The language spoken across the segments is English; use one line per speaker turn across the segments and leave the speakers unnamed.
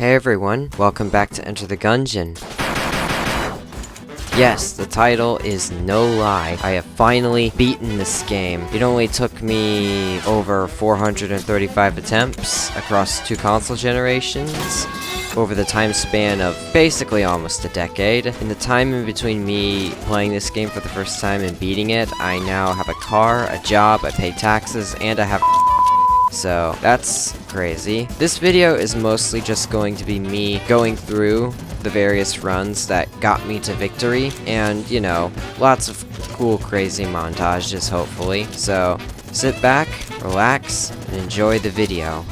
Hey everyone, welcome back to Enter the Gungeon. Yes, the title is no lie. I have finally beaten this game. It only took me over 435 attempts across 2 console generations, over the time span of basically almost a decade. In the time in between me playing this game for the first time and beating it, I now have a car, a job, I pay taxes, and I have so that's crazy. This video is mostly just going to be me going through the various runs that got me to victory, and you know, lots of cool crazy montages hopefully. So sit back, relax, and enjoy the video.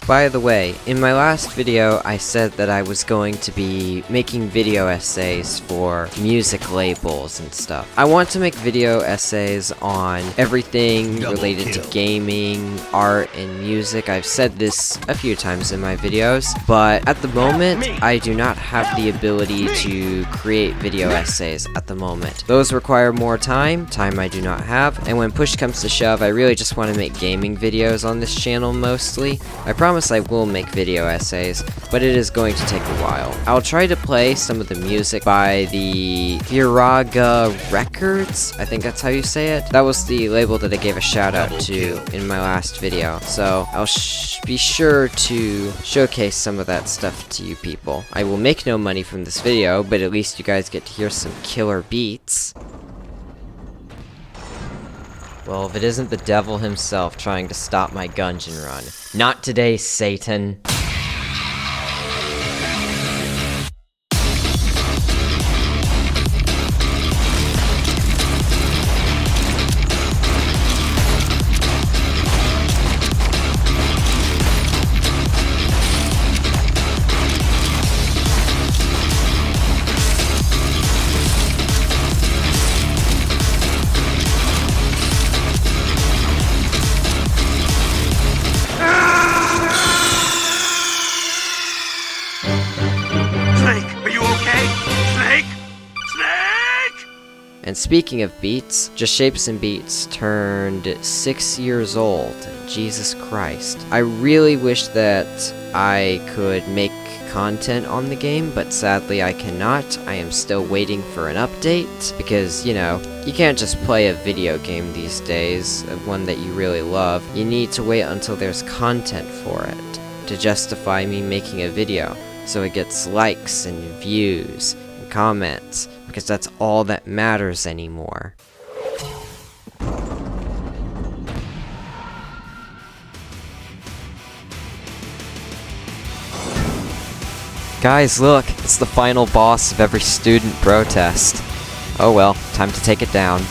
By the way, in my last video, I said that I was going to be making video essays for music labels and stuff. I want to make video essays on everything related to gaming, art, and music. I've said this a few times in my videos, but at the moment, I do not have the ability to create video essays at the moment. Those require more time I do not have, and when push comes to shove, I really just want to make gaming videos on this channel mostly. I promise I will make video essays, but it is going to take a while. I'll try to play some of the music by the Deriviere Records, I think that's how you say it. That was the label that I gave a shout out to in my last video, so I'll be sure to showcase some of that stuff to you people. I will make no money from this video, but at least you guys get to hear some killer beats. Well, if it isn't the devil himself trying to stop my Gungeon run. Not today, Satan. And speaking of beats, Just Shapes and Beats turned 6 years old. Jesus Christ. I really wish that I could make content on the game, but sadly I cannot. I am still waiting for an update, because, you know, you can't just play a video game these days, one that you really love. You need to wait until there's content for it to justify me making a video, so it gets likes and views and comments, because that's all that matters anymore. Guys, look! It's the final boss of every student protest. Oh well, time to take it down.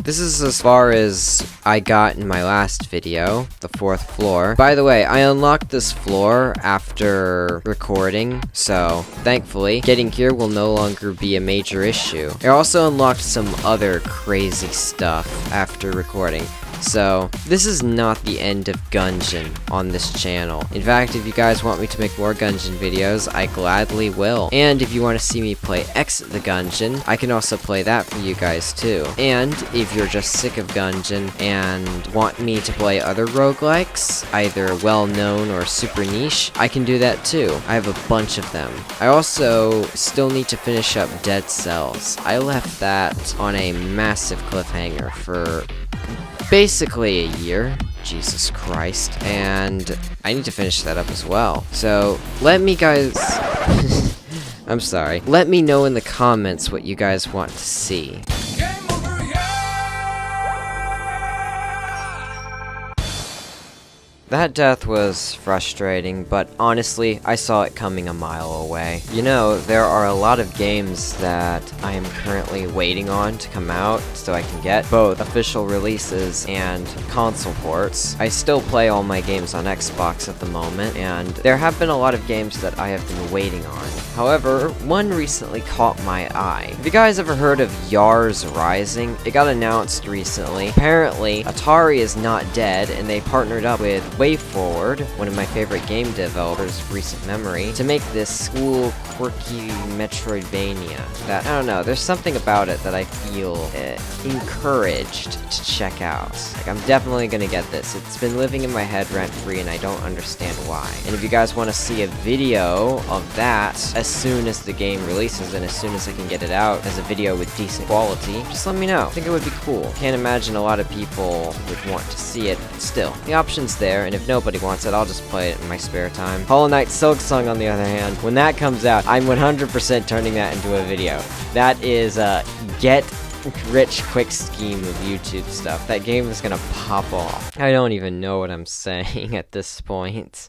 This is as far as I got in my last video, the 4th floor. By the way, I unlocked this floor after recording, so thankfully, getting here will no longer be a major issue. I also unlocked some other crazy stuff after recording. So, this is not the end of Gungeon on this channel. In fact, if you guys want me to make more Gungeon videos, I gladly will. And if you want to see me play Exit the Gungeon, I can also play that for you guys too. And if you're just sick of Gungeon and want me to play other roguelikes, either well-known or super niche, I can do that too. I have a bunch of them. I also still need to finish up Dead Cells. I left that on a massive cliffhanger for basically a year. Jesus Christ. And I need to finish that up as well. So, let me guys... I'm sorry. Let me know in the comments what you guys want to see. That death was frustrating, but honestly, I saw it coming a mile away. You know, there are a lot of games that I am currently waiting on to come out so I can get both official releases and console ports. I still play all my games on Xbox at the moment, and there have been a lot of games that I have been waiting on. However, one recently caught my eye. Have you guys ever heard of Yars Rising? It got announced recently. Apparently, Atari is not dead, and they partnered up with WayForward, one of my favorite game developers of recent memory, to make this cool, quirky Metroidvania that, I don't know, there's something about it that I feel encouraged to check out. Like, I'm definitely gonna get this. It's been living in my head rent-free, and I don't understand why. And if you guys want to see a video of that as soon as the game releases, and as soon as I can get it out as a video with decent quality, just let me know. I think it would be cool. Can't imagine a lot of people would want to see it, but still. The option's there, and if nobody wants it, I'll just play it in my spare time. Hollow Knight Silksong, on the other hand, when that comes out, I'm 100% turning that into a video. That is a get-rich-quick scheme of YouTube stuff. That game is gonna pop off. I don't even know what I'm saying at this point.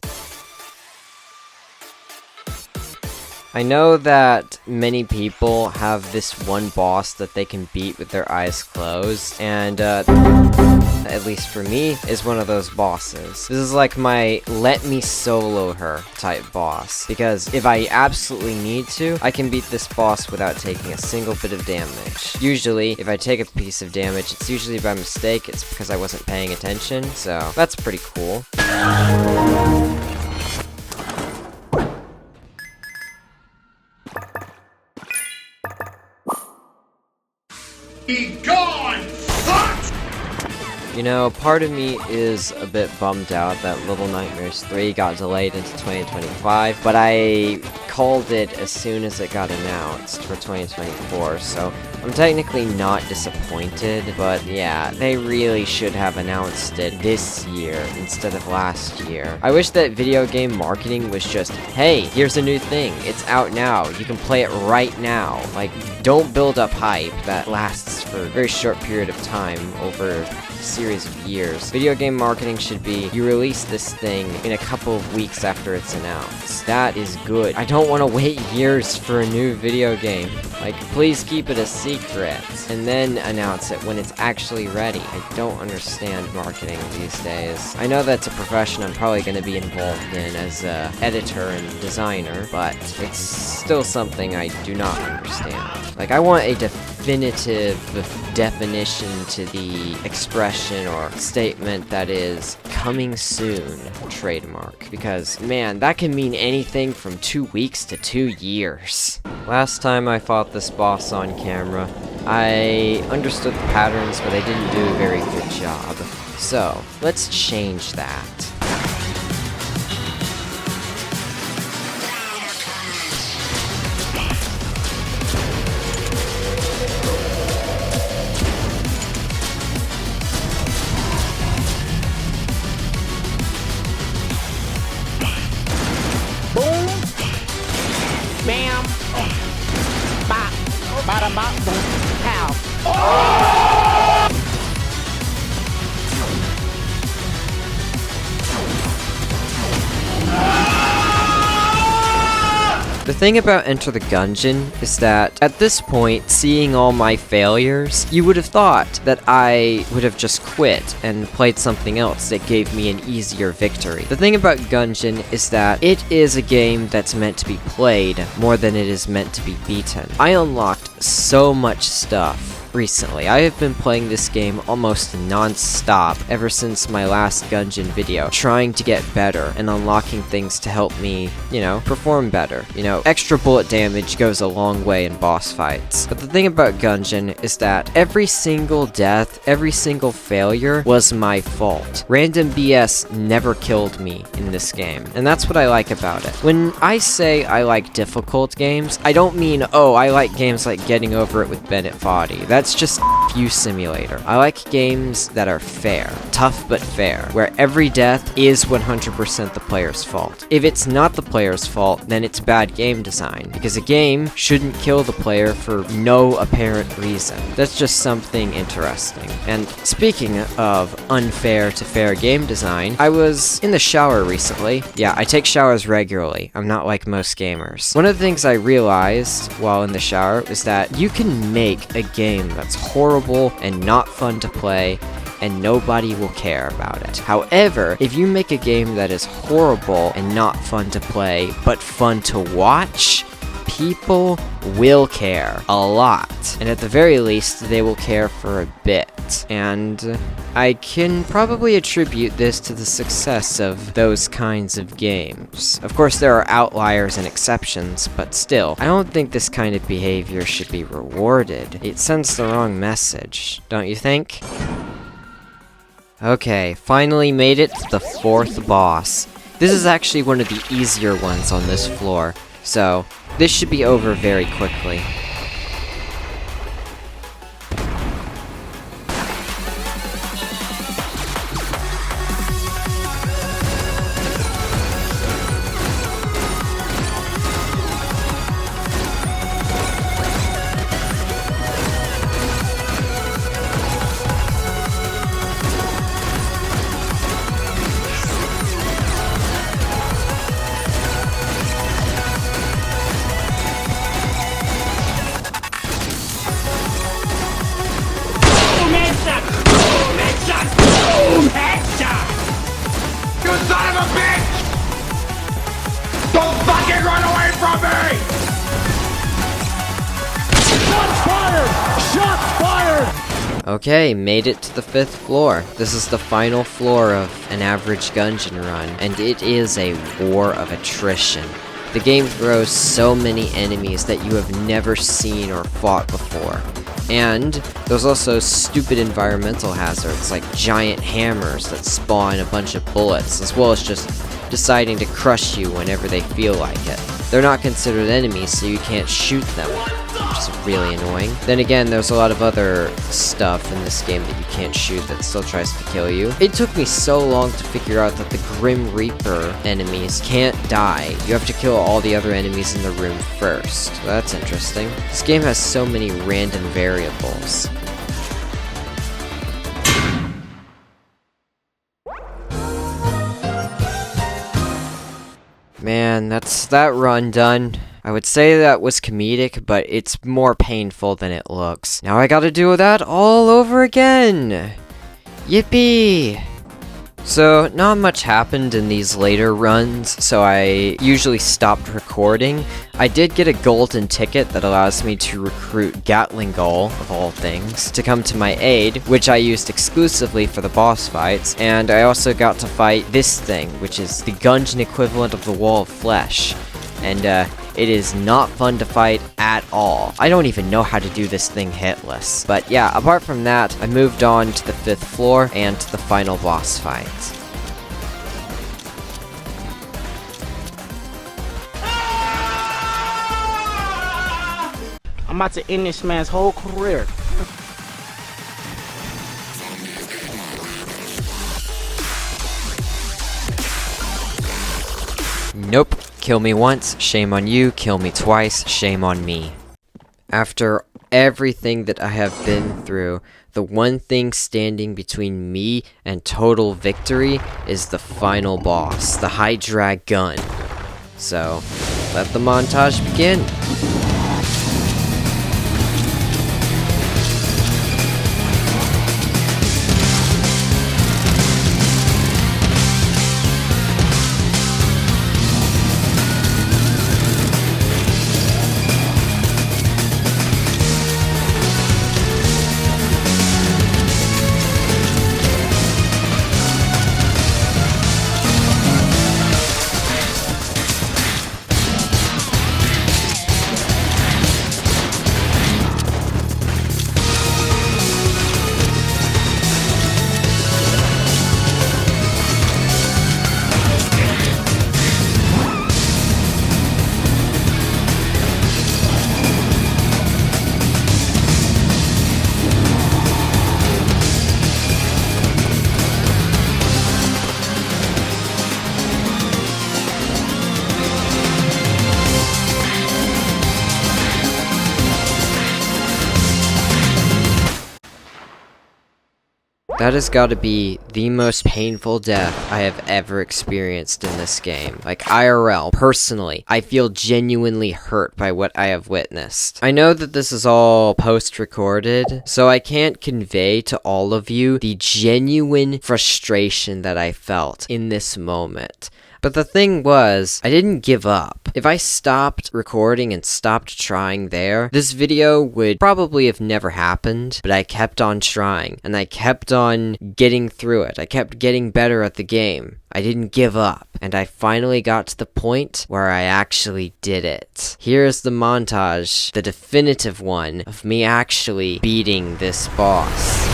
I know that many people have this one boss that they can beat with their eyes closed, and at least for me, is one of those bosses. This is like my let me solo her type boss, because if I absolutely need to, I can beat this boss without taking a single bit of damage. Usually, if I take a piece of damage, it's usually by mistake, it's because I wasn't paying attention, so that's pretty cool.
Be gone, fuck!
You know, part of me is a bit bummed out that Little Nightmares 3 got delayed into 2025, but I called it as soon as it got announced for 2024, so I'm technically not disappointed, but yeah, they really should have announced it this year instead of last year. I wish that video game marketing was just, hey, here's a new thing, it's out now, you can play it right now. Like, don't build up hype that lasts for a very short period of time over a series of years. Video game marketing should be, you release this thing in a couple of weeks after it's announced. That is good. I don't want to wait years for a new video game. Like, please keep it a secret, and then announce it when it's actually ready. I don't understand marketing these days. I know that's a profession I'm probably going to be involved in as an editor and designer, but it's still something I do not understand. Like, I want a definitive definition to the expression or statement that is coming soon trademark, because man, that can mean anything from 2 weeks to 2 years. Last time I fought this boss on camera, I understood the patterns, but I didn't do a very good job. So, let's change that.
Bam! Bop! Bada bop! Boom! Pow!
The thing about Enter the Gungeon is that, at this point, seeing all my failures, you would have thought that I would have just quit and played something else that gave me an easier victory. The thing about Gungeon is that it is a game that's meant to be played more than it is meant to be beaten. I unlocked so much stuff recently. I have been playing this game almost non-stop ever since my last Gungeon video, trying to get better and unlocking things to help me, perform better. Extra bullet damage goes a long way in boss fights. But the thing about Gungeon is that every single death, every single failure was my fault. Random BS never killed me in this game, and that's what I like about it. When I say I like difficult games, I don't mean, oh, I like games like Getting Over It with Bennett Foddy. That's just View Simulator. I like games that are fair, tough but fair, where every death is 100% the player's fault. If it's not the player's fault, then it's bad game design, because a game shouldn't kill the player for no apparent reason. That's just something interesting. And speaking of unfair to fair game design, I was in the shower recently. Yeah, I take showers regularly. I'm not like most gamers. One of the things I realized while in the shower is that you can make a game that's horrible and not fun to play, and nobody will care about it. However, if you make a game that is horrible and not fun to play, but fun to watch, people will care a lot. And at the very least, they will care for a bit. And I can probably attribute this to the success of those kinds of games. Of course, there are outliers and exceptions, but still, I don't think this kind of behavior should be rewarded. It sends the wrong message, don't you think? Okay, finally made it to the 4th boss. This is actually one of the easier ones on this floor, so this should be over very quickly. Okay, made it to the 5th floor. This is the final floor of an average Gungeon run, and it is a war of attrition. The game throws so many enemies that you have never seen or fought before. And there's also stupid environmental hazards like giant hammers that spawn a bunch of bullets, as well as just deciding to crush you whenever they feel like it. They're not considered enemies, so you can't shoot them, which is really annoying. Then again, there's a lot of other stuff in this game that you can't shoot that still tries to kill you. It took me so long to figure out that the Grim Reaper enemies can't die. You have to kill all the other enemies in the room first. So that's interesting. This game has so many random variables. Man, that's that run done. I would say that was comedic, but it's more painful than it looks. Now I gotta do that all over again! Yippee! So, not much happened in these later runs, so I usually stopped recording. I did get a golden ticket that allows me to recruit Gatling Gull, of all things, to come to my aid, which I used exclusively for the boss fights, and I also got to fight this thing, which is the Gungeon equivalent of the Wall of Flesh. And, it is not fun to fight at all. I don't even know how to do this thing hitless. But yeah, apart from that, I moved on to the 5th floor and to the final boss fight.
I'm about to end this man's whole career.
Nope. Kill me once, shame on you. Kill me twice, shame on me. After everything that I have been through, the one thing standing between me and total victory is the final boss, the Hydra gun. So, let the montage begin. That has got to be the most painful death I have ever experienced in this game. Like, IRL, personally, I feel genuinely hurt by what I have witnessed. I know that this is all post-recorded, so I can't convey to all of you the genuine frustration that I felt in this moment. But the thing was, I didn't give up. If I stopped recording and stopped trying there, this video would probably have never happened, but I kept on trying, and I kept on getting through it. I kept getting better at the game. I didn't give up, and I finally got to the point where I actually did it. Here's the montage, the definitive one, of me actually beating this boss.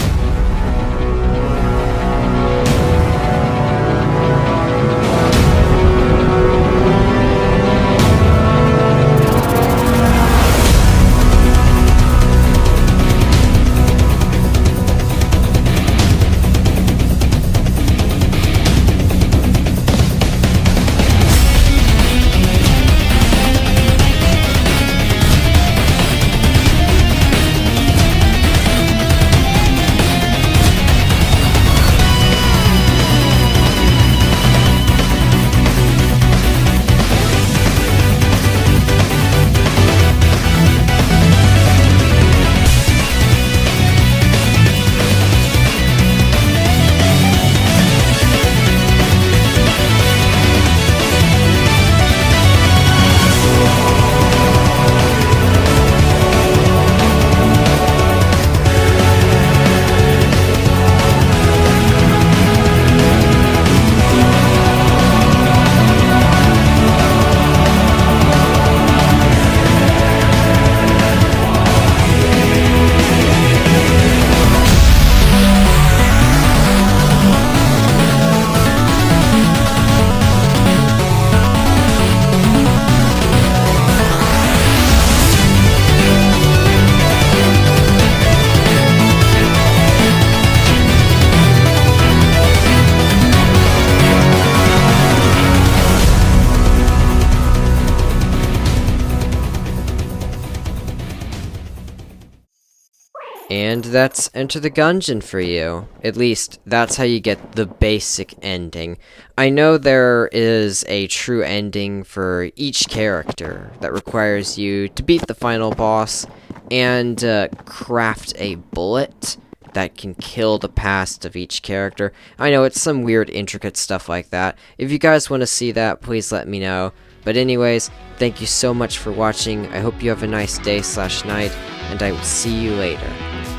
And that's Enter the Gungeon for you. At least, that's how you get the basic ending. I know there is a true ending for each character that requires you to beat the final boss and craft a bullet that can kill the past of each character. I know it's some weird intricate stuff like that. If you guys want to see that, please let me know. But anyways, thank you so much for watching. I hope you have a nice day/night, and I will see you later.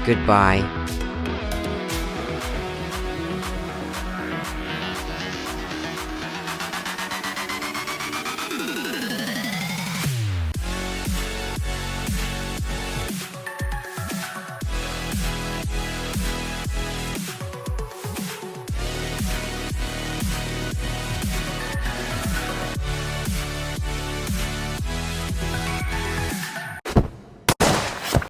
Goodbye.